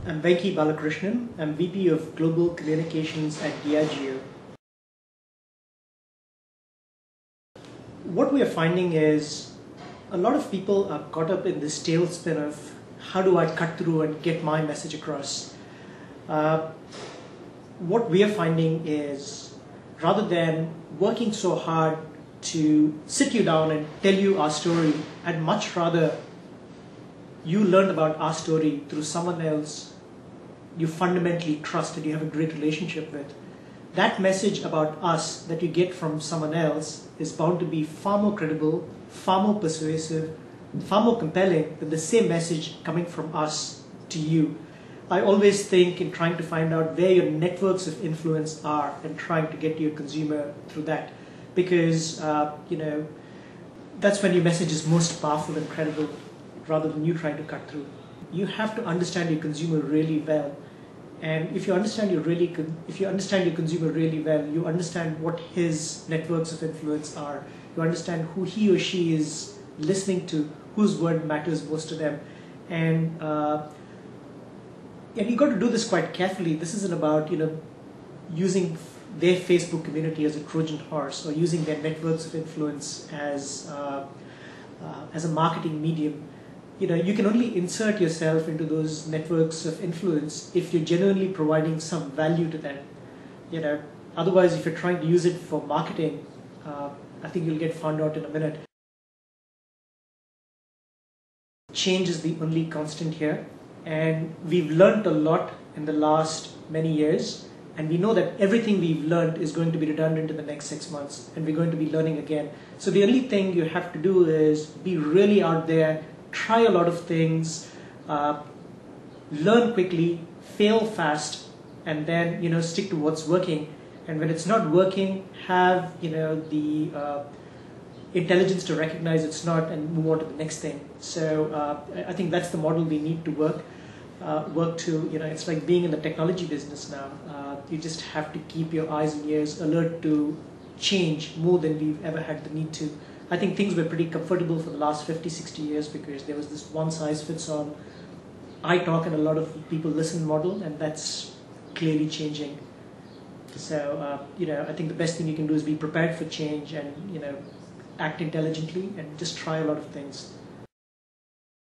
I'm Venky Balakrishnan. I'm VP of Global Communications at Digeo. What we are finding is a lot of people are caught up in this tailspin of how do I cut through and get my message across. What we are finding is rather than working so hard to sit you down and tell you our story, I'd much rather you learn about our story through someone else you fundamentally trust and you have a great relationship with. That message about us that you get from someone else is bound to be far more credible, far more persuasive, far more compelling than the same message coming from us to you. I always think in trying to find out where your networks of influence are and trying to get to your consumer through that, because that's when your message is most powerful and credible, rather than you trying to cut through. You have to understand your consumer really well, and if you understand your consumer really well, you understand what his networks of influence are. You understand who he or she is listening to, whose word matters most to them, and you got to do this quite carefully. This isn't about using their Facebook community as a Trojan horse or using their networks of influence as a marketing medium. You can only insert yourself into those networks of influence if you're genuinely providing some value to them. Otherwise, if you're trying to use it for marketing, I think you'll get found out in a minute. Change is the only constant here, and we've learned a lot in the last many years, and we know that everything we've learned is going to be redundant in the next 6 months, and we're going to be learning again. So the only thing you have to do is be really out there, try a lot of things, learn quickly, fail fast, and then stick to what's working. And when it's not working, have the intelligence to recognize it's not and move on to the next thing. So I think that's the model we need to work to. It's like being in the technology business now. You just have to keep your eyes and ears alert to change more than we've ever had the need to. I think things were pretty comfortable for the last 50, 60 years because there was this one-size-fits-all, I talk and a lot of people listen model, and that's clearly changing. So, I think the best thing you can do is be prepared for change and, act intelligently and just try a lot of things.